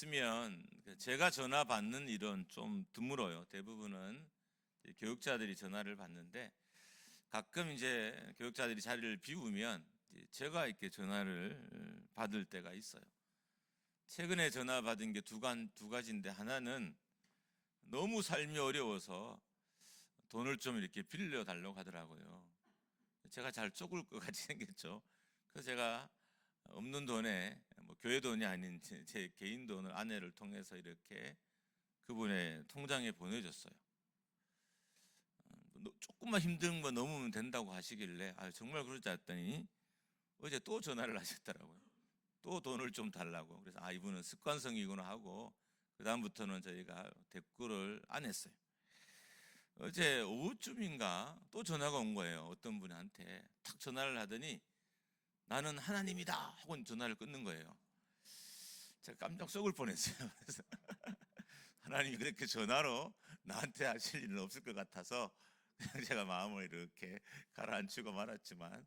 있으면 제가 전화 받는 일은 좀 드물어요. 대부분은 교육자들이 전화를 받는데 가끔 이제 교육자들이 자리를 비우면 제가 이렇게 전화를 받을 때가 있어요. 최근에 전화 받은 게 두 가지인데, 하나는 너무 삶이 어려워서 돈을 좀 이렇게 빌려 달라고 하더라고요. 제가 잘 쪼글 것 같이 생겼죠. 그래서 제가 없는 돈에 교회 돈이 아닌 제 개인 돈을 아내를 통해서 이렇게 그분의 통장에 보내줬어요. 조금만 힘든 거 넘으면 된다고 하시길래 정말 그러지 않았더니 어제 또 전화를 하셨더라고요. 또 돈을 좀 달라고. 그래서 이분은 습관성이구나 하고 그다음부터는 저희가 대꾸를 안 했어요. 어제 오후쯤인가 또 전화가 온 거예요. 어떤 분한테 탁 전화를 하더니 나는 하나님이다 하고 전화를 끊는 거예요. 제가 깜짝 속을 뻔했어요. 그래서 하나님이 그렇게 전화로 나한테 하실 일은 없을 것 같아서 그냥 제가 마음을 이렇게 가라앉히고 말았지만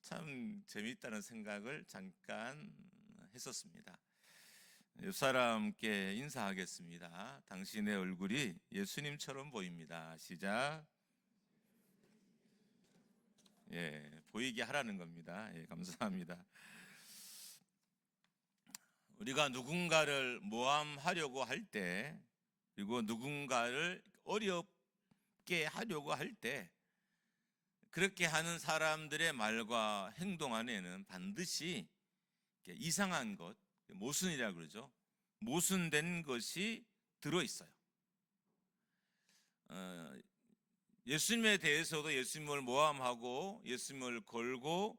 참 재미있다는 생각을 잠깐 했었습니다. 옆 사람께 인사하겠습니다. 당신의 얼굴이 예수님처럼 보입니다. 시작. 보이게 하라는 겁니다. 감사합니다. 우리가 누군가를 모함하려고 할 때, 그리고 누군가를 어렵게 하려고 할 때, 그렇게 하는 사람들의 말과 행동 안에는 반드시 이상한 것, 모순이라고 그러죠. 모순된 것이 들어있어요. 예수님에 대해서도 예수님을 모함하고 예수님을 걸고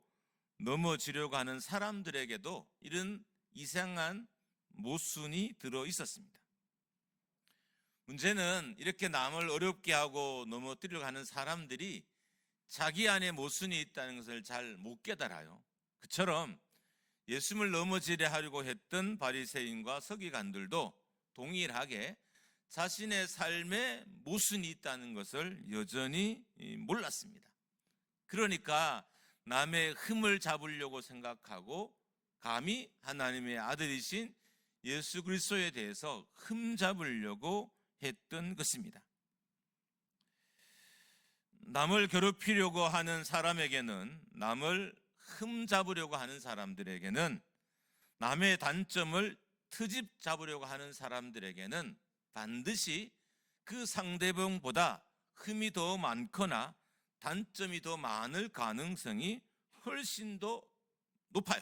넘어지려고 하는 사람들에게도 이런 이상한 모순이 들어 있었습니다. 문제는 이렇게 남을 어렵게 하고 넘어뜨리려고 하는 사람들이 자기 안에 모순이 있다는 것을 잘 못 깨달아요. 그처럼 예수님을 넘어지려 하려고 했던 바리새인과 서기관들도 동일하게 자신의 삶에 모순이 있다는 것을 여전히 몰랐습니다. 그러니까 남의 흠을 잡으려고 생각하고 감히 하나님의 아들이신 예수 그리스도에 대해서 흠 잡으려고 했던 것입니다. 남을 괴롭히려고 하는 사람에게는, 남을 흠 잡으려고 하는 사람들에게는, 남의 단점을 트집 잡으려고 하는 사람들에게는 반드시 그 상대방보다 흠이 더 많거나 단점이 더 많을 가능성이 훨씬 더 높아요.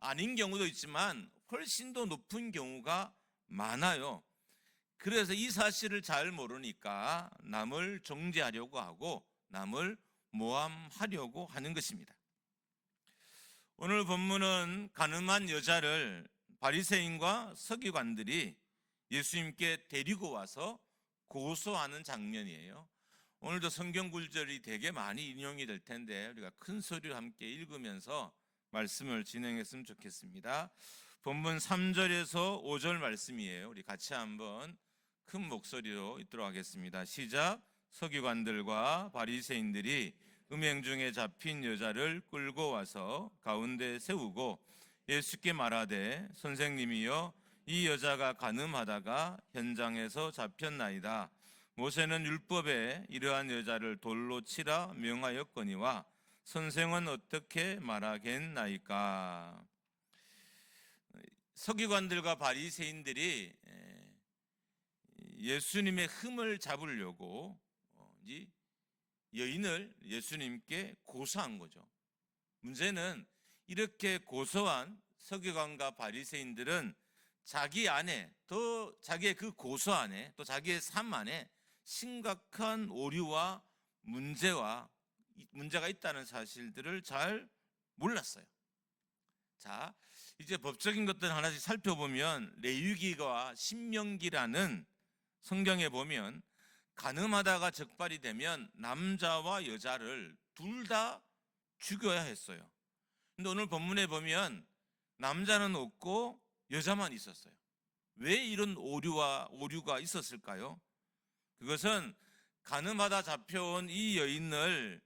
아닌 경우도 있지만 훨씬 더 높은 경우가 많아요. 그래서 이 사실을 잘 모르니까 남을 정죄하려고 하고 남을 모함하려고 하는 것입니다. 오늘 본문은 가늠한 여자를 바리새인과 서기관들이 예수님께 데리고 와서 고소하는 장면이에요. 오늘도 성경 구절이 되게 많이 인용이 될 텐데 우리가 큰 소리로 함께 읽으면서 말씀을 진행했으면 좋겠습니다. 본문 3절에서 5절 말씀이에요. 우리 같이 한번 큰 목소리로 읽도록 하겠습니다. 시작. 서기관들과 바리새인들이 음행 중에 잡힌 여자를 끌고 와서 가운데 세우고 예수께 말하되 선생님이여 이 여자가 간음하다가 현장에서 잡혔나이다. 모세는 율법에 이러한 여자를 돌로 치라 명하였거니와 선생은 어떻게 말하겠나이까. 서기관들과 바리새인들이 예수님의 흠을 잡으려고 여인을 예수님께 고소한 거죠. 문제는 이렇게 고소한 서기관과 바리새인들은 자기 안에, 또 자기의 그 고소 안에, 또 자기의 삶 안에 심각한 오류와 문제가 있다는 사실들을 잘 몰랐어요. 자, 이제 법적인 것들 하나씩 살펴보면 레위기와 신명기라는 성경에 보면 간음하다가 적발이 되면 남자와 여자를 둘 다 죽여야 했어요. 근데 오늘 본문에 보면 남자는 없고 여자만 있었어요. 왜 이런 오류가 있었을까요? 그것은 간음하다 잡혀온 이 여인을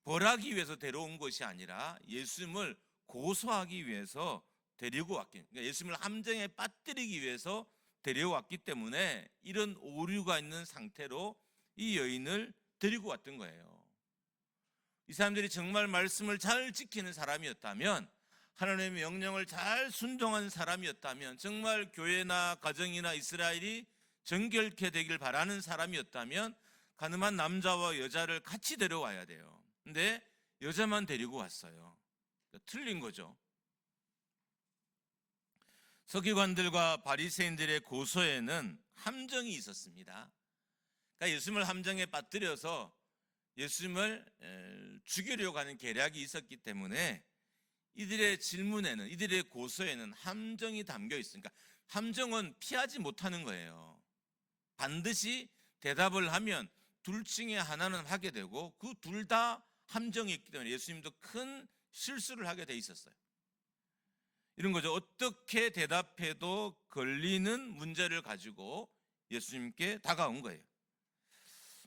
벌하기 위해서 데려온 것이 아니라 예수님을 고소하기 위해서 데리고 왔기, 그러니까 예수님을 함정에 빠뜨리기 위해서 데려왔기 때문에 이런 오류가 있는 상태로 이 여인을 데리고 왔던 거예요. 이 사람들이 정말 말씀을 잘 지키는 사람이었다면, 하나님의 명령을 잘 순종한 사람이었다면, 정말 교회나 가정이나 이스라엘이 정결케 되길 바라는 사람이었다면 가늠한 남자와 여자를 같이 데려와야 돼요. 근데 여자만 데리고 왔어요. 그러니까 틀린 거죠. 서기관들과 바리새인들의 고소에는 함정이 있었습니다. 그러니까 예수님을 함정에 빠뜨려서 예수님을 죽이려고 하는 계략이 있었기 때문에 이들의 질문에는, 이들의 고소에는 함정이 담겨 있으니까, 함정은 피하지 못하는 거예요. 반드시 대답을 하면 둘 중에 하나는 하게 되고, 그 둘 다 함정이 있기 때문에 예수님도 큰 실수를 하게 돼 있었어요. 이런 거죠. 어떻게 대답해도 걸리는 문제를 가지고 예수님께 다가온 거예요.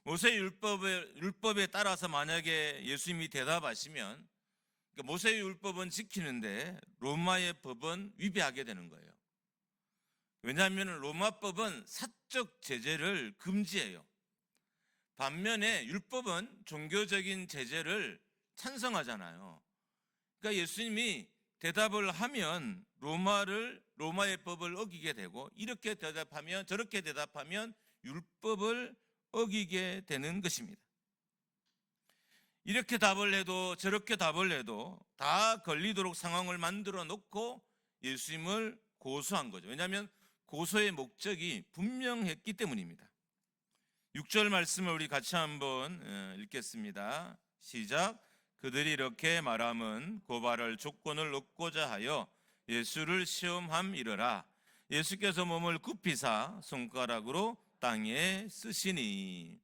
모세 율법에 따라서 만약에 예수님이 대답하시면, 그러니까 모세의 율법은 지키는데 로마의 법은 위배하게 되는 거예요. 왜냐하면 로마법은 사적 제재를 금지해요. 반면에 율법은 종교적인 제재를 찬성하잖아요. 그러니까 예수님이 대답을 하면 로마의 법을 어기게 되고, 이렇게 대답하면, 저렇게 대답하면 율법을 어기게 되는 것입니다. 이렇게 답을 해도 저렇게 답을 해도 다 걸리도록 상황을 만들어 놓고 예수님을 고소한 거죠. 왜냐하면 고소의 목적이 분명했기 때문입니다. 6절 말씀을 우리 같이 한번 읽겠습니다. 시작. 그들이 이렇게 말함은 고발할 조건을 얻고자 하여 예수를 시험함이러라. 예수께서 몸을 굽히사 손가락으로 땅에 쓰시니.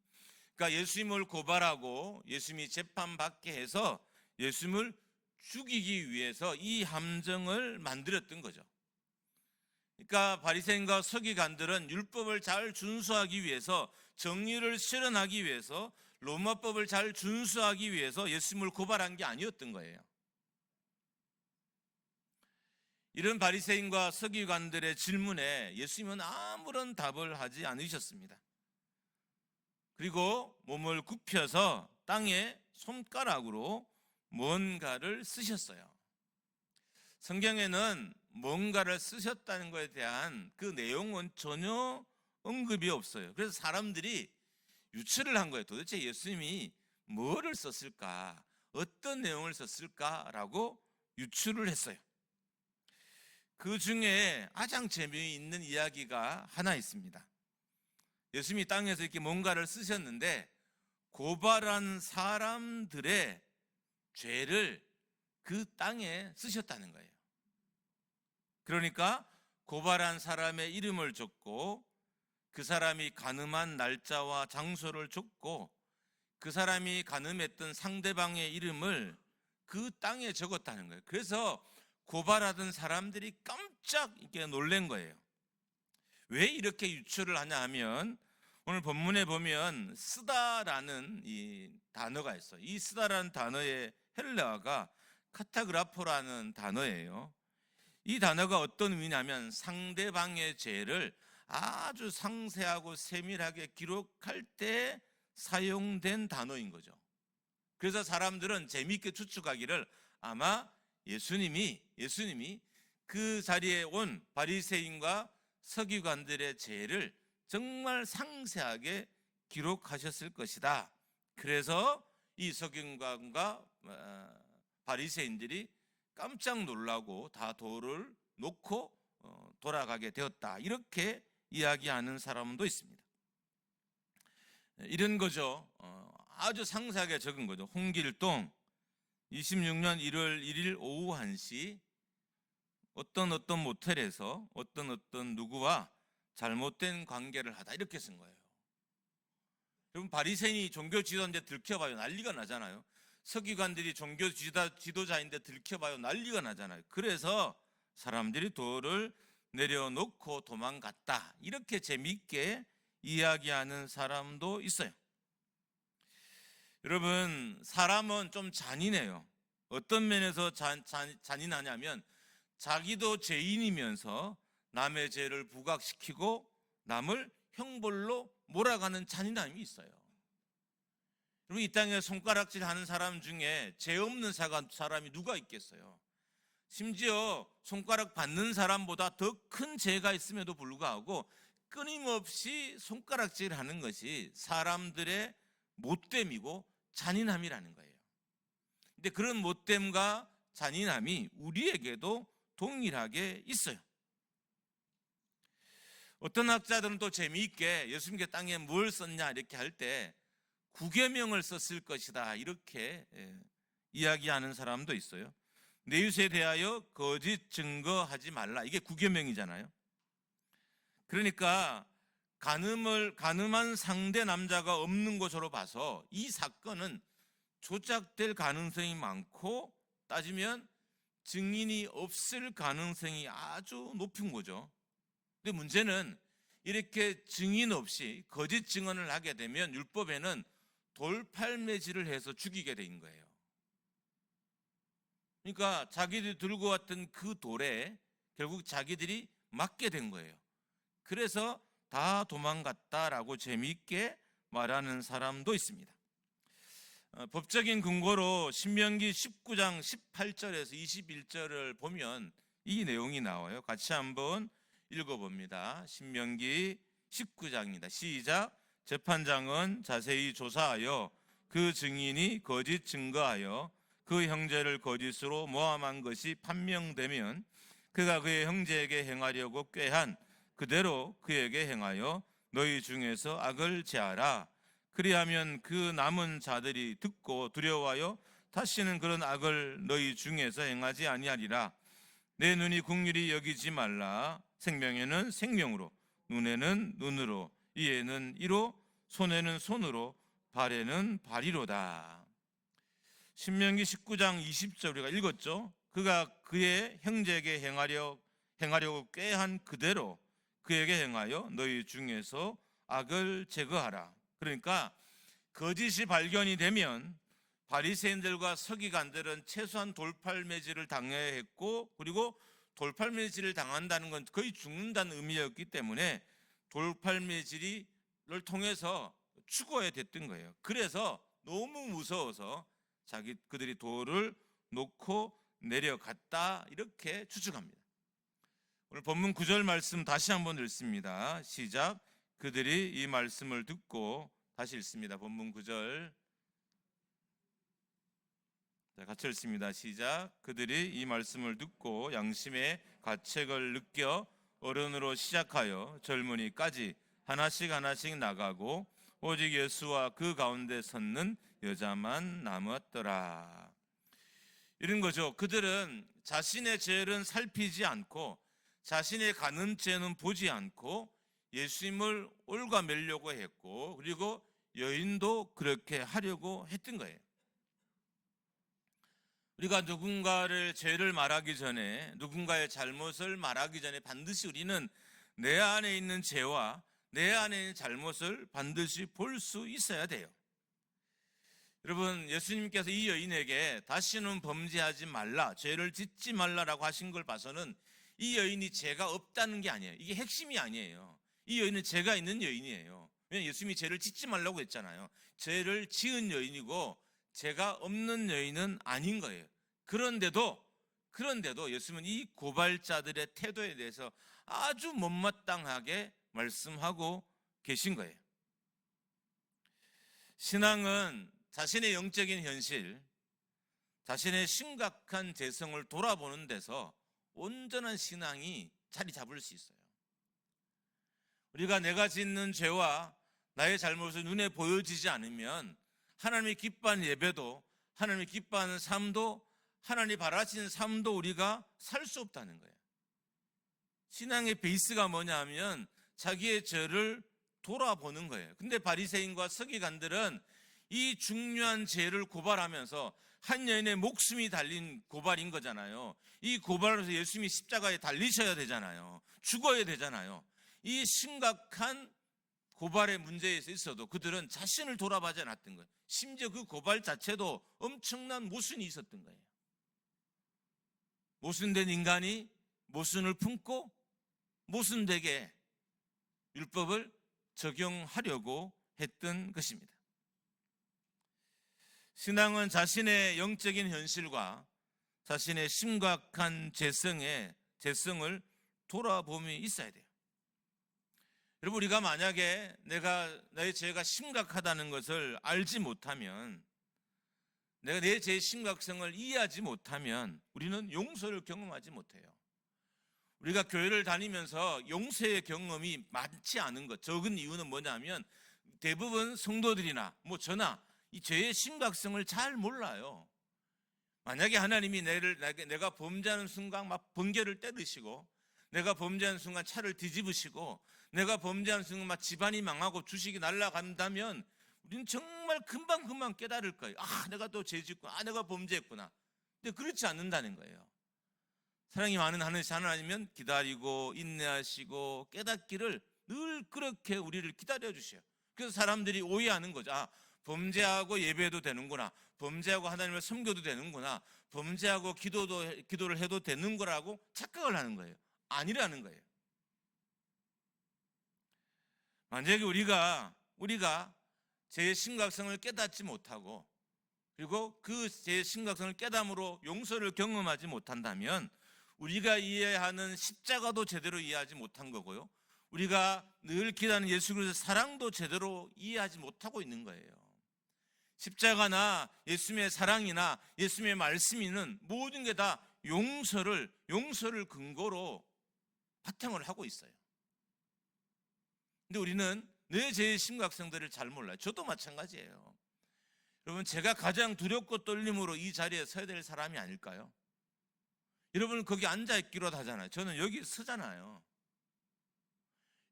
그러니까 예수님을 고발하고 예수님이 재판받게 해서 예수님을 죽이기 위해서 이 함정을 만들었던 거죠. 그러니까 바리새인과 서기관들은 율법을 잘 준수하기 위해서, 정의를 실현하기 위해서, 로마법을 잘 준수하기 위해서 예수님을 고발한 게 아니었던 거예요. 이런 바리새인과 서기관들의 질문에 예수님은 아무런 답을 하지 않으셨습니다. 그리고 몸을 굽혀서 땅에 손가락으로 뭔가를 쓰셨어요. 성경에는 뭔가를 쓰셨다는 것에 대한 그 내용은 전혀 언급이 없어요. 그래서 사람들이 유추를 한 거예요. 도대체 예수님이 뭐를 썼을까? 어떤 내용을 썼을까라고 유추를 했어요. 그 중에 가장 재미있는 이야기가 하나 있습니다. 예수님이 땅에서 이렇게 뭔가를 쓰셨는데 고발한 사람들의 죄를 그 땅에 쓰셨다는 거예요. 그러니까 고발한 사람의 이름을 적고, 그 사람이 간음한 날짜와 장소를 적고, 그 사람이 간음했던 상대방의 이름을 그 땅에 적었다는 거예요. 그래서 고발하던 사람들이 깜짝 이렇게 놀란 거예요. 왜 이렇게 유추를 하냐 하면, 오늘 본문에 보면 쓰다라는 이 단어가 있어요. 이 쓰다라는 단어의 헬라어가 카타그라포라는 단어예요. 이 단어가 어떤 의미냐면 상대방의 죄를 아주 상세하고 세밀하게 기록할 때 사용된 단어인 거죠. 그래서 사람들은 재미있게 추측하기를, 아마 예수님이 그 자리에 온 바리새인과 서기관들의 죄를 정말 상세하게 기록하셨을 것이다. 그래서 이 서기관과 바리새인들이 깜짝 놀라고 다 돌을 놓고 돌아가게 되었다. 이렇게 이야기하는 사람도 있습니다. 이런 거죠. 아주 상세하게 적은 거죠. 홍길동 26년 1월 1일 오후 1시 어떤 모텔에서 어떤 누구와 잘못된 관계를 하다, 이렇게 쓴 거예요. 여러분, 바리새인이 종교 지도자인데 들켜봐요, 난리가 나잖아요. 서기관들이 종교 지도자인데 들켜봐요, 난리가 나잖아요. 그래서 사람들이 돌을 내려놓고 도망갔다, 이렇게 재미있게 이야기하는 사람도 있어요. 여러분, 사람은 좀 잔인해요. 어떤 면에서 잔인하냐면 자기도 죄인이면서 남의 죄를 부각시키고 남을 형벌로 몰아가는 잔인함이 있어요. 여러분, 이 땅에 손가락질 하는 사람 중에 죄 없는 사람이 누가 있겠어요? 심지어 손가락 받는 사람보다 더 큰 죄가 있음에도 불구하고 끊임없이 손가락질 하는 것이 사람들의 못됨이고 잔인함이라는 거예요. 근데 그런 못됨과 잔인함이 우리에게도 동일하게 있어요. 어떤 학자들은 또 재미있게 예수님께 땅에 뭘 썼냐 이렇게 할 때 구계명을 썼을 것이다 이렇게 이야기하는 사람도 있어요. 내 이웃에 대하여 거짓 증거하지 말라, 이게 구계명이잖아요. 그러니까 가늠한 상대 남자가 없는 것으로 봐서 이 사건은 조작될 가능성이 많고, 따지면 증인이 없을 가능성이 아주 높은 거죠. 근데 문제는 이렇게 증인 없이 거짓 증언을 하게 되면 율법에는 돌팔매질을 해서 죽이게 된 거예요. 그러니까 자기들이 들고 왔던 그 돌에 결국 자기들이 맞게 된 거예요. 그래서 다 도망갔다라고 재미있게 말하는 사람도 있습니다. 법적인 근거로 신명기 19장 18절에서 21절을 보면 이 내용이 나와요. 같이 한번 읽어봅니다. 신명기 19장입니다. 시작. 재판장은 자세히 조사하여 그 증인이 거짓 증거하여 그 형제를 거짓으로 모함한 것이 판명되면 그가 그의 형제에게 행하려고 꾀한 그대로 그에게 행하여 너희 중에서 악을 제하라. 그리하면 그 남은 자들이 듣고 두려워하여 다시는 그런 악을 너희 중에서 행하지 아니하리라. 내 눈이 긍휼히 여기지 말라. 생명에는 생명으로, 눈에는 눈으로, 이에는 이로, 손에는 손으로, 발에는 발이로다. 신명기 19장 20절 우리가 읽었죠. 그가 그의 형제에게 행하려고 꾀한 그대로 그에게 행하여 너희 중에서 악을 제거하라. 그러니까 거짓이 발견이 되면 바리새인들과 서기관들은 최소한 돌팔매질을 당해야 했고, 그리고 돌팔매질을 당한다는 건 거의 죽는다는 의미였기 때문에 돌팔매질을 통해서 죽어야 됐던 거예요. 그래서 너무 무서워서 그들이 돌을 놓고 내려갔다 이렇게 추측합니다. 오늘 본문 9절 말씀 다시 한번 읽습니다. 시작. 그들이 이 말씀을 듣고, 다시 읽습니다. 본문 9절 같이 읽습니다. 시작. 그들이 이 말씀을 듣고 양심의 가책을 느껴 어른으로 시작하여 젊은이까지 하나씩 나가고 오직 예수와 그 가운데 섰는 여자만 남았더라. 이런 거죠. 그들은 자신의 죄는 살피지 않고 자신의 가는 죄는 보지 않고 예수님을 올가매려고 했고, 그리고 여인도 그렇게 하려고 했던 거예요. 우리가 누군가를 죄를 말하기 전에, 누군가의 잘못을 말하기 전에 반드시 우리는 내 안에 있는 죄와 내 안에 있는 잘못을 반드시 볼 수 있어야 돼요. 여러분, 예수님께서 이 여인에게 다시는 범죄하지 말라, 죄를 짓지 말라라고 하신 걸 봐서는 이 여인이 죄가 없다는 게 아니에요. 이게 핵심이 아니에요. 이 여인은 죄가 있는 여인이에요. 왜냐하면 예수님이 죄를 짓지 말라고 했잖아요. 죄를 지은 여인이고 죄가 없는 여인은 아닌 거예요. 그런데도 예수님은 이 고발자들의 태도에 대해서 아주 못마땅하게 말씀하고 계신 거예요. 신앙은 자신의 영적인 현실, 자신의 심각한 죄성을 돌아보는 데서 온전한 신앙이 자리 잡을 수 있어요. 우리가 내가 짓는 죄와 나의 잘못을 눈에 보여지지 않으면 하나님이 기뻐하는 예배도, 하나님이 기뻐하는 삶도, 하나님이 바라시는 삶도 우리가 살 수 없다는 거예요. 신앙의 베이스가 뭐냐 하면 자기의 죄를 돌아보는 거예요. 근데 바리새인과 서기관들은 이 중요한 죄를 고발하면서 한 여인의 목숨이 달린 고발인 거잖아요. 이 고발을 해서 예수님이 십자가에 달리셔야 되잖아요. 죽어야 되잖아요. 이 심각한 고발의 문제에 있어도 그들은 자신을 돌아보지 않았던 거예요. 심지어 그 고발 자체도 엄청난 모순이 있었던 거예요. 모순된 인간이 모순을 품고 모순되게 율법을 적용하려고 했던 것입니다. 신앙은 자신의 영적인 현실과 자신의 심각한 재성을 돌아봄이 있어야 돼요. 여러분, 우리가 만약에 나의 죄가 심각하다는 것을 알지 못하면, 내가 내 죄의 심각성을 이해하지 못하면 우리는 용서를 경험하지 못해요. 우리가 교회를 다니면서 용서의 경험이 많지 않은 것, 적은 이유는 뭐냐면 대부분 성도들이나 저나 이 죄의 심각성을 잘 몰라요. 만약에 하나님이 내가 범죄하는 순간 막 번개를 때리시고, 내가 범죄하는 순간 차를 뒤집으시고, 내가 범죄하는 순간 막 집안이 망하고 주식이 날아간다면 우리는 정말 금방 깨달을 거예요. 내가 또 죄 짓구나. 내가 범죄했구나. 근데 그렇지 않는다는 거예요. 사랑이 많은 하나님은 기다리고 인내하시고 깨닫기를 늘 그렇게 우리를 기다려 주셔요. 그래서 사람들이 오해하는 거죠. 범죄하고 예배해도 되는구나. 범죄하고 하나님을 섬겨도 되는구나. 범죄하고 기도를 해도 되는 거라고 착각을 하는 거예요. 아니라는 거예요. 만약에 우리가 죄의 심각성을 깨닫지 못하고, 그리고 그 죄의 심각성을 깨닫음으로 용서를 경험하지 못한다면 우리가 이해하는 십자가도 제대로 이해하지 못한 거고요, 우리가 늘 기도하는 예수 그리스도의 사랑도 제대로 이해하지 못하고 있는 거예요. 십자가나 예수님의 사랑이나 예수님의 말씀이는 모든 게 다 용서를 근거로 바탕을 하고 있어요. 근데 우리는 내 죄의 심각성들을 잘 몰라요. 저도 마찬가지예요. 여러분, 제가 가장 두렵고 떨림으로 이 자리에 서야 될 사람이 아닐까요? 여러분은 거기 앉아있기로 하잖아요. 저는 여기 서잖아요.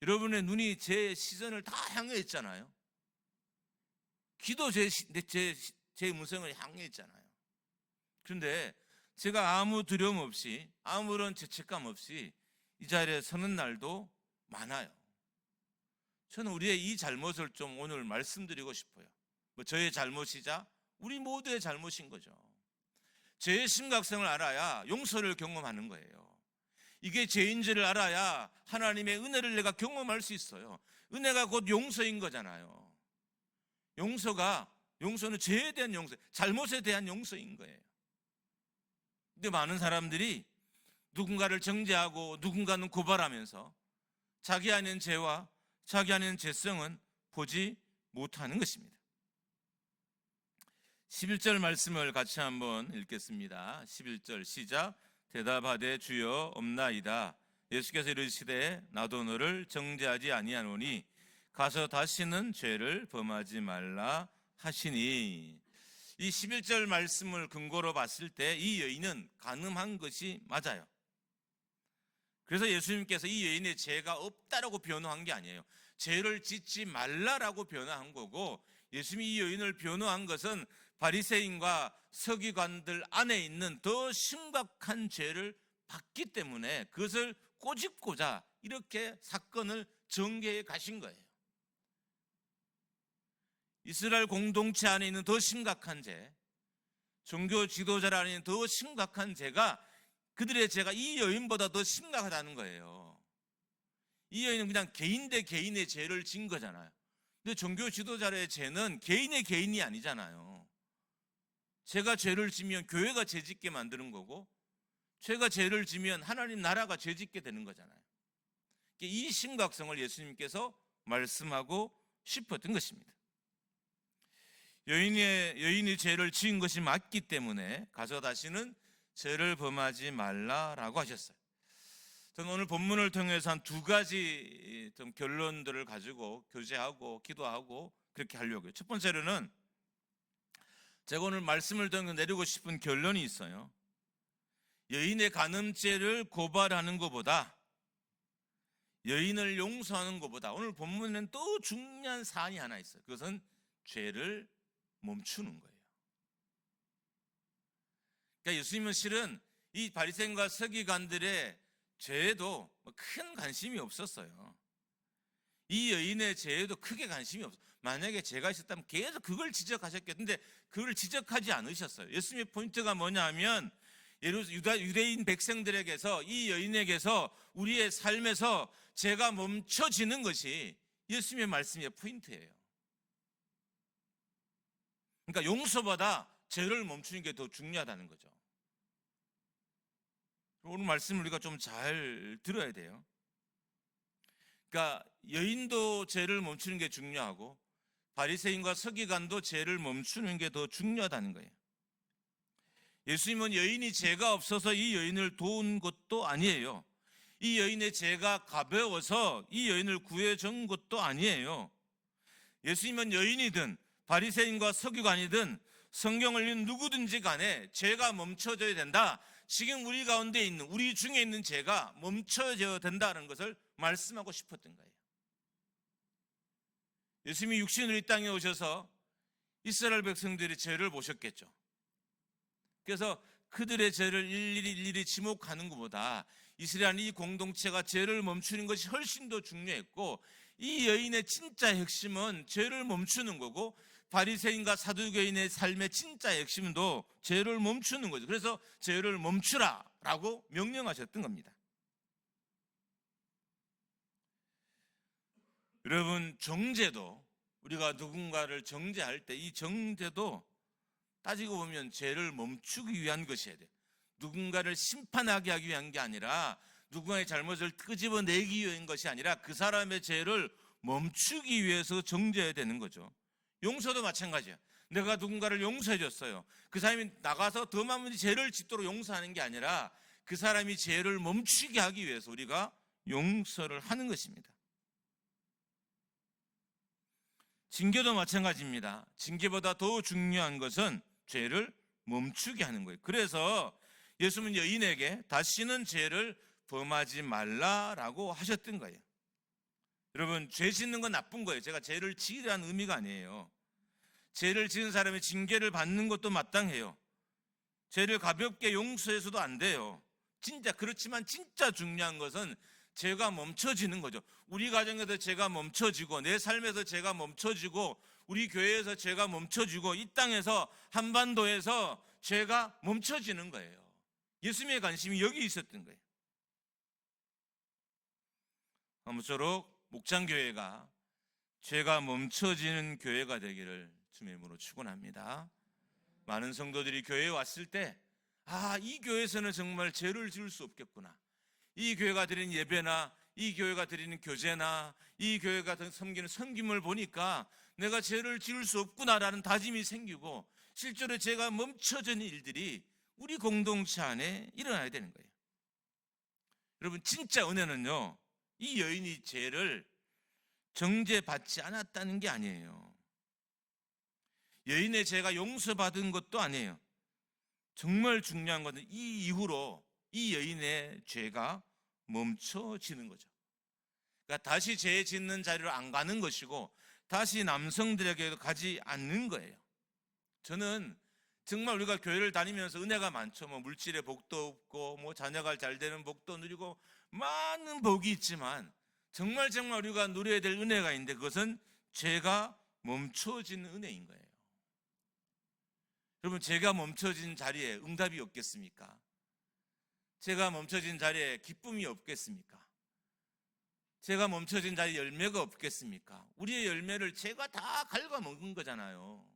여러분의 눈이 제 시선을 다 향해 있잖아요. 귀도 제 음성을 향해 있잖아요. 그런데 제가 아무 두려움 없이, 아무런 죄책감 없이 이 자리에 서는 날도 많아요. 저는 우리의 이 잘못을 좀 오늘 말씀드리고 싶어요. 저의 잘못이자 우리 모두의 잘못인 거죠. 죄의 심각성을 알아야 용서를 경험하는 거예요. 이게 죄인지를 알아야 하나님의 은혜를 내가 경험할 수 있어요. 은혜가 곧 용서인 거잖아요. 용서는 죄에 대한 용서, 잘못에 대한 용서인 거예요. 근데 많은 사람들이 누군가를 정죄하고 누군가는 고발하면서 자기 안에 있는 죄와 자기 안에 있는 죄성은 보지 못하는 것입니다. 11절 말씀을 같이 한번 읽겠습니다. 11절 시작. 대답하되 주여 없나이다. 예수께서 이르시되 나도 너를 정죄하지 아니하노니 가서 다시는 죄를 범하지 말라 하시니. 이 11절 말씀을 근거로 봤을 때 이 여인은 간음한 것이 맞아요. 그래서 예수님께서 이 여인의 죄가 없다라고 변호한 게 아니에요. 죄를 짓지 말라라고 변호한 거고, 예수님이 이 여인을 변호한 것은 바리새인과 서기관들 안에 있는 더 심각한 죄를 봤기 때문에 그것을 꼬집고자 이렇게 사건을 전개해 가신 거예요. 이스라엘 공동체 안에 있는 더 심각한 죄, 종교 지도자 안에 있는 더 심각한 죄가, 그들의 죄가 이 여인보다 더 심각하다는 거예요. 이 여인은 그냥 개인 대 개인의 죄를 진 거잖아요. 근데 종교 지도자의 죄는 개인이 아니잖아요. 제가 죄를 지면 교회가 죄 짓게 만드는 거고, 죄가 죄를 지면 하나님 나라가 죄 짓게 되는 거잖아요. 이 심각성을 예수님께서 말씀하고 싶었던 것입니다. 여인이 죄를 지은 것이 맞기 때문에 가서 다시는 죄를 범하지 말라라고 하셨어요. 저는 오늘 본문을 통해서 한 두 가지 좀 결론들을 가지고 교제하고 기도하고 그렇게 하려고요. 첫 번째로는 제가 오늘 말씀을 통해 내리고 싶은 결론이 있어요. 여인의 간음죄를 고발하는 것보다, 여인을 용서하는 것보다 오늘 본문에는 또 중요한 사안이 하나 있어요. 그것은 죄를 멈추는 거예요. 그러니까 예수님은 실은 이 바리새인과 서기관들의 죄에도 큰 관심이 없었어요. 이 여인의 죄에도 크게 관심이 없어요. 만약에 죄가 있었다면 계속 그걸 지적하셨겠는데 그걸 지적하지 않으셨어요. 예수님의 포인트가 뭐냐 하면 유대인 백성들에게서, 이 여인에게서, 우리의 삶에서 죄가 멈춰지는 것이 예수님의 말씀의 포인트예요. 그러니까 용서보다 죄를 멈추는 게 더 중요하다는 거죠. 오늘 말씀을 우리가 좀 잘 들어야 돼요. 그러니까 여인도 죄를 멈추는 게 중요하고 바리새인과 서기관도 죄를 멈추는 게 더 중요하다는 거예요. 예수님은 여인이 죄가 없어서 이 여인을 도운 것도 아니에요. 이 여인의 죄가 가벼워서 이 여인을 구해준 것도 아니에요. 예수님은 여인이든 바리새인과 서기관이든 성경을 읽는 누구든지 간에 죄가 멈춰져야 된다. 지금 우리 가운데 있는, 우리 중에 있는 죄가 멈춰져야 된다는 것을 말씀하고 싶었던 거예요. 예수님이 육신으로 이 땅에 오셔서 이스라엘 백성들의 죄를 보셨겠죠. 그래서 그들의 죄를 일일이 지목하는 것보다 이스라엘 이 공동체가 죄를 멈추는 것이 훨씬 더 중요했고, 이 여인의 진짜 핵심은 죄를 멈추는 거고, 바리새인과 사두개인의 삶의 진짜 핵심도 죄를 멈추는 거죠. 그래서 죄를 멈추라라고 명령하셨던 겁니다. 여러분, 정죄도, 우리가 누군가를 정죄할 때 이 정죄도 따지고 보면 죄를 멈추기 위한 것이어야 돼요. 누군가를 심판하게 하기 위한 게 아니라, 누군가의 잘못을 끄집어내기 위한 것이 아니라 그 사람의 죄를 멈추기 위해서 정죄해야 되는 거죠. 용서도 마찬가지야. 내가 누군가를 용서해 줬어요. 그 사람이 나가서 더 많은 죄를 짓도록 용서하는 게 아니라 그 사람이 죄를 멈추게 하기 위해서 우리가 용서를 하는 것입니다. 징계도 마찬가지입니다. 징계보다 더 중요한 것은 죄를 멈추게 하는 거예요. 그래서 예수님은 여인에게 다시는 죄를 범하지 말라라고 하셨던 거예요. 여러분, 죄 짓는 건 나쁜 거예요. 제가 죄를 지으라는 의미가 아니에요. 죄를 지은 사람이 징계를 받는 것도 마땅해요. 죄를 가볍게 용서해서도 안 돼요. 진짜 그렇지만 진짜 중요한 것은 죄가 멈춰지는 거죠. 우리 가정에서 죄가 멈춰지고, 내 삶에서 죄가 멈춰지고, 우리 교회에서 죄가 멈춰지고, 이 땅에서, 한반도에서 죄가 멈춰지는 거예요. 예수님의 관심이 여기 있었던 거예요. 아무쪼록 목장교회가 죄가 멈춰지는 교회가 되기를 주님의 이름으로 축원합니다. 많은 성도들이 교회에 왔을 때, 이 교회에서는 정말 죄를 지을 수 없겠구나. 이 교회가 드리는 예배나, 이 교회가 드리는 교제나, 이 교회가 섬기는 섬김을 보니까 내가 죄를 지을 수 없구나라는 다짐이 생기고, 실제로 죄가 멈춰지는 일들이 우리 공동체 안에 일어나야 되는 거예요. 여러분, 진짜 은혜는요, 이 여인이 죄를 정죄받지 않았다는 게 아니에요. 여인의 죄가 용서받은 것도 아니에요. 정말 중요한 것은 이 이후로 이 여인의 죄가 멈춰지는 거죠. 그러니까 다시 죄 짓는 자리로 안 가는 것이고, 다시 남성들에게도 가지 않는 거예요. 저는 정말 우리가 교회를 다니면서 은혜가 많죠. 물질의 복도 없고, 자녀가 잘 되는 복도 누리고, 많은 복이 있지만 정말 우리가 누려야 될 은혜가 있는데, 그것은 죄가 멈춰지는 은혜인 거예요. 여러분, 죄가 멈춰진 자리에 응답이 없겠습니까? 죄가 멈춰진 자리에 기쁨이 없겠습니까? 죄가 멈춰진 자리에 열매가 없겠습니까? 우리의 열매를 죄가 다 갉아먹은 거잖아요.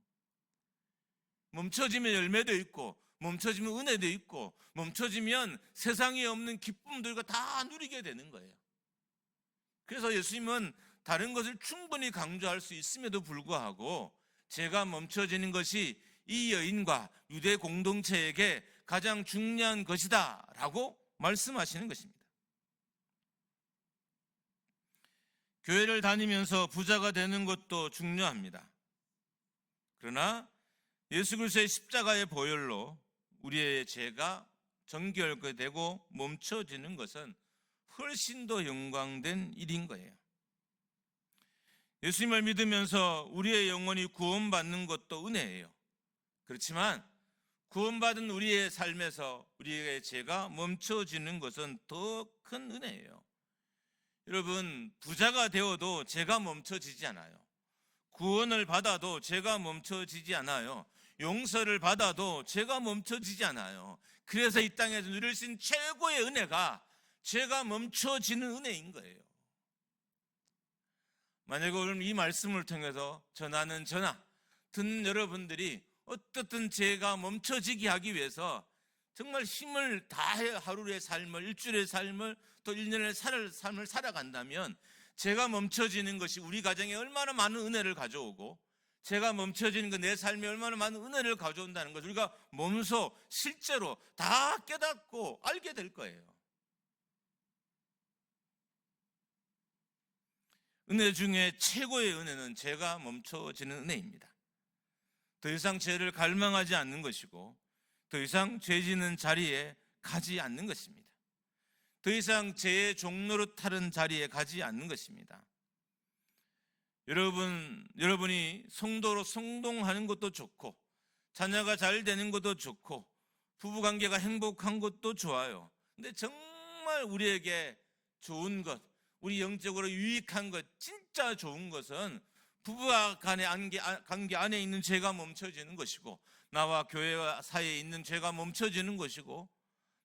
멈춰지면 열매도 있고, 멈춰지면 은혜도 있고, 멈춰지면 세상에 없는 기쁨들과 다 누리게 되는 거예요. 그래서 예수님은 다른 것을 충분히 강조할 수 있음에도 불구하고 죄가 멈춰지는 것이 이 여인과 유대 공동체에게 가장 중요한 것이다 라고 말씀하시는 것입니다. 교회를 다니면서 부자가 되는 것도 중요합니다. 그러나 예수 그리스도의 십자가의 보혈로 우리의 죄가 정결되고 멈춰지는 것은 훨씬 더 영광된 일인 거예요. 예수님을 믿으면서 우리의 영혼이 구원받는 것도 은혜예요. 그렇지만 구원받은 우리의 삶에서 우리의 죄가 멈춰지는 것은 더 큰 은혜예요. 여러분, 부자가 되어도 죄가 멈춰지지 않아요. 구원을 받아도 죄가 멈춰지지 않아요. 용서를 받아도 죄가 멈춰지지 않아요. 그래서 이 땅에서 누릴 수 있는 최고의 은혜가 죄가 멈춰지는 은혜인 거예요. 만약에 오늘 이 말씀을 통해서 전하는 저나 듣는 여러분들이 어떻든 죄가 멈춰지게 하기 위해서 정말 힘을 다해 하루의 삶을, 일주일의 삶을, 또 1년의 삶을 살아간다면 죄가 멈춰지는 것이 우리 가정에 얼마나 많은 은혜를 가져오고 죄가 멈춰지는 것 내 삶에 얼마나 많은 은혜를 가져온다는 것을 우리가 몸소 실제로 다 깨닫고 알게 될 거예요. 은혜 중에 최고의 은혜는 죄가 멈춰지는 은혜입니다. 더 이상 죄를 갈망하지 않는 것이고 더 이상 죄 짓는 자리에 가지 않는 것입니다. 더 이상 죄의 종로로 타는 자리에 가지 않는 것입니다. 여러분이 성도로 성동하는 것도 좋고 자녀가 잘 되는 것도 좋고 부부관계가 행복한 것도 좋아요. 근데 정말 우리에게 좋은 것, 우리 영적으로 유익한 것, 진짜 좋은 것은 부부와 간의 관계 안에 있는 죄가 멈춰지는 것이고 나와 교회 사이에 있는 죄가 멈춰지는 것이고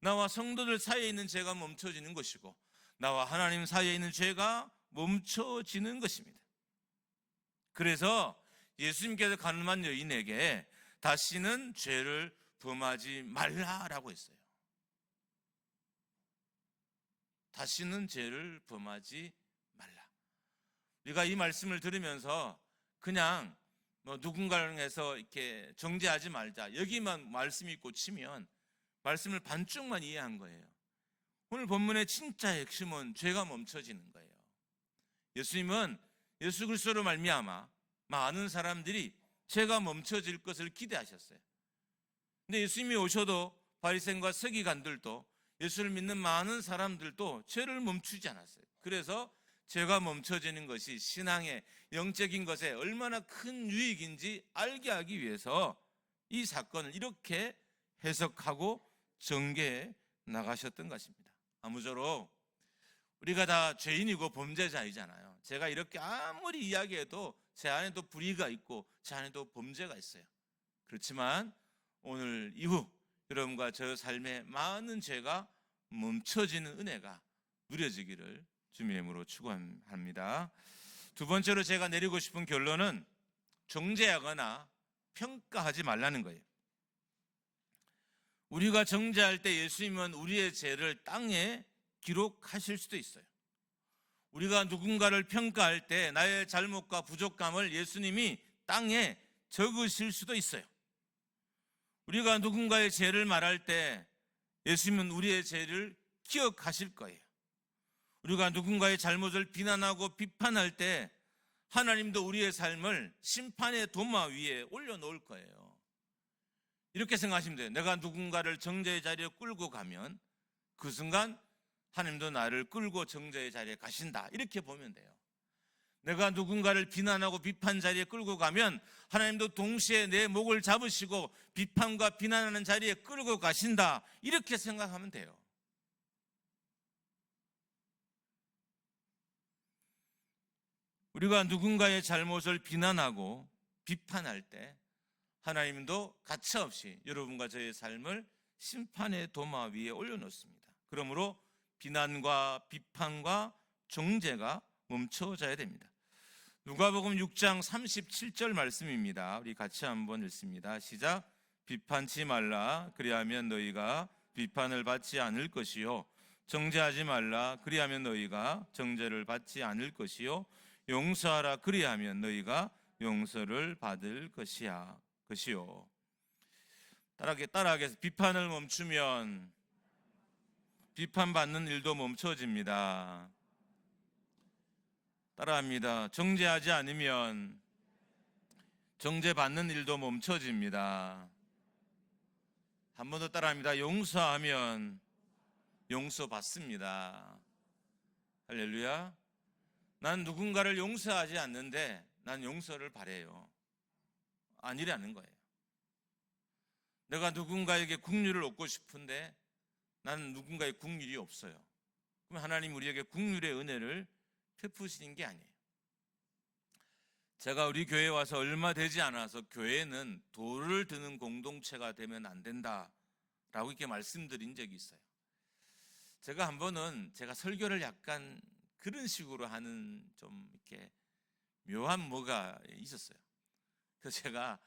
나와 성도들 사이에 있는 죄가 멈춰지는 것이고 나와 하나님 사이에 있는 죄가 멈춰지는 것입니다. 그래서 예수님께서 가늠한 여인에게 다시는 죄를 범하지 말라라고 했어요. 다시는 죄를 범하지 말라. 우리가 이 말씀을 들으면서 그냥 누군가를 해서 이렇게 정죄하지 말자, 여기만 말씀이 꽂히면 말씀을 반쪽만 이해한 거예요. 오늘 본문의 진짜 핵심은 죄가 멈춰지는 거예요. 예수님은 예수 그리스도로 말미암아 많은 사람들이 죄가 멈춰질 것을 기대하셨어요. 근데 예수님이 오셔도 바리새인과 서기관들도 예수를 믿는 많은 사람들도 죄를 멈추지 않았어요. 그래서 죄가 멈춰지는 것이 신앙의 영적인 것에 얼마나 큰 유익인지 알게 하기 위해서 이 사건을 이렇게 해석하고 전개해 나가셨던 것입니다. 아무쪼록 우리가 다 죄인이고 범죄자이잖아요. 제가 이렇게 아무리 이야기해도 제 안에도 불의가 있고 제 안에도 범죄가 있어요. 그렇지만 오늘 이후 여러분과 저 삶에 많은 죄가 멈춰지는 은혜가 누려지기를 주님의 이름으로 축원합니다. 두 번째로 제가 내리고 싶은 결론은 정죄하거나 평가하지 말라는 거예요. 우리가 정죄할 때 예수님은 우리의 죄를 땅에 기록하실 수도 있어요. 우리가 누군가를 평가할 때 나의 잘못과 부족함을 예수님이 땅에 적으실 수도 있어요. 우리가 누군가의 죄를 말할 때 예수님은 우리의 죄를 기억하실 거예요. 우리가 누군가의 잘못을 비난하고 비판할 때 하나님도 우리의 삶을 심판의 도마 위에 올려놓을 거예요. 이렇게 생각하시면 돼요. 내가 누군가를 정죄의 자리에 끌고 가면 그 순간 하나님도 나를 끌고 정죄의 자리에 가신다, 이렇게 보면 돼요. 내가 누군가를 비난하고 비판 자리에 끌고 가면 하나님도 동시에 내 목을 잡으시고 비판과 비난하는 자리에 끌고 가신다, 이렇게 생각하면 돼요. 우리가 누군가의 잘못을 비난하고 비판할 때 하나님도 가차없이 여러분과 저의 삶을 심판의 도마 위에 올려놓습니다. 그러므로 비난과 비판과 정죄가 멈춰져야 됩니다. 누가복음 6장 37절 말씀입니다. 우리 같이 한번 읽습니다. 시작. 비판치 말라, 그리하면 너희가 비판을 받지 않을 것이요, 정죄하지 말라, 그리하면 너희가 정죄를 받지 않을 것이요, 용서하라, 그리하면 너희가 용서를 받을 것이요. 따라하겠습니다. 비판을 멈추면 비판받는 일도 멈춰집니다. 따라합니다. 정죄하지 않으면 정죄받는 일도 멈춰집니다. 한 번 더 따라합니다. 용서하면 용서받습니다. 할렐루야. 난 누군가를 용서하지 않는데 난 용서를 바래요. 아니라는 거예요. 내가 누군가에게 긍휼을 얻고 싶은데 나는 누군가의 긍휼이 없어요. 그럼 하나님 우리에게 긍휼의 은혜를 베푸시는 게 아니에요. 제가 우리 교회에 와서 얼마 되지 않아서 교회는 돌을 드는 공동체가 되면 안 된다 라고 이렇게 말씀드린 적이 있어요. 제가 한 번은 제가 설교를 약간 그런 식으로 하는 좀 이렇게 묘한 뭐가 있었어요. 그래서 제가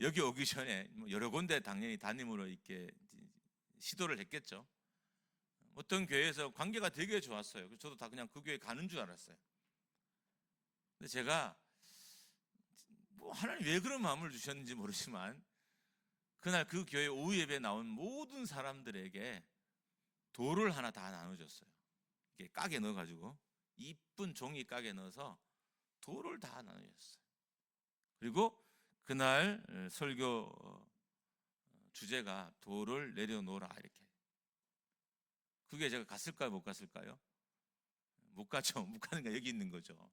여기 오기 전에 여러 군데 당연히 담임으로 이렇게 시도를 했겠죠. 어떤 교회에서 관계가 되게 좋았어요. 그래서 저도 다 그냥 그 교회 가는 줄 알았어요. 근데 제가 뭐 하나님 왜 그런 마음을 주셨는지 모르지만 그날 그 교회 오후 예배에 나온 모든 사람들에게 돌을 하나 다 나눠줬어요. 이렇게 깍에 넣어가지고 이쁜 종이 깍에 넣어서 돌을 다 나눠줬어요. 그리고 그날 설교 주제가 돌을 내려놓으라 이렇게. 그게 제가 갔을까요? 못 갔을까요? 못 가죠. 못 가는 게 여기 있는 거죠.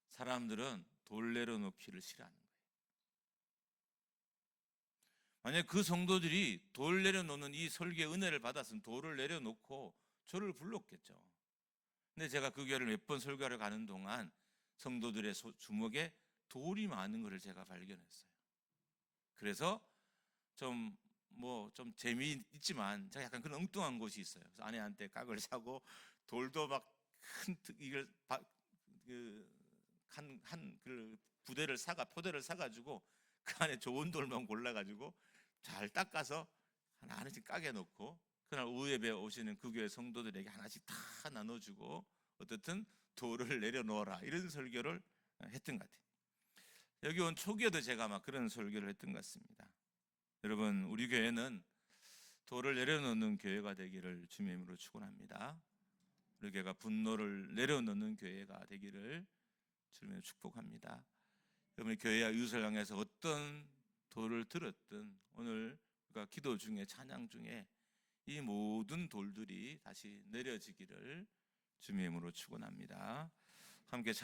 사람들은 돌 내려놓기를 싫어하는 거예요. 만약 그 성도들이 돌 내려놓는 이 설교의 은혜를 받았으면 돌을 내려놓고 저를 불렀겠죠. 근데 제가 그 교회를 몇 번 설교하러 가는 동안 성도들의 주먹에 돌이 많은 것을 제가 발견했어요. 그래서 좀 재미있지만 제가 약간 그런 엉뚱한 곳이 있어요. 그래서 아내한테 깍을 사고 돌도 막 큰 이걸 그 포대를 사가지고 그 안에 좋은 돌만 골라가지고 잘 닦아서 하나씩 깍에 놓고 그날 오후 예배 오시는 그 교회 성도들에게 하나씩 다 나눠주고 어떻든 돌을 내려놓아라 이런 설교를 했던 것 같아요. 여기 온 초기에도 제가 아마 그런 설교를 했던 것 같습니다. 여러분, 우리 교회는 돌을 내려놓는 교회가 되기를 주님의 이름으로 축원합니다. 우리 교회가 분노를 내려놓는 교회가 되기를 주님의 축복합니다. 여러분, 교회와 이웃을 향해서 어떤 돌을 들었든 오늘 우리가 기도 중에 찬양 중에 이 모든 돌들이 다시 내려지기를 주님의 이름으로 축원합니다. 함께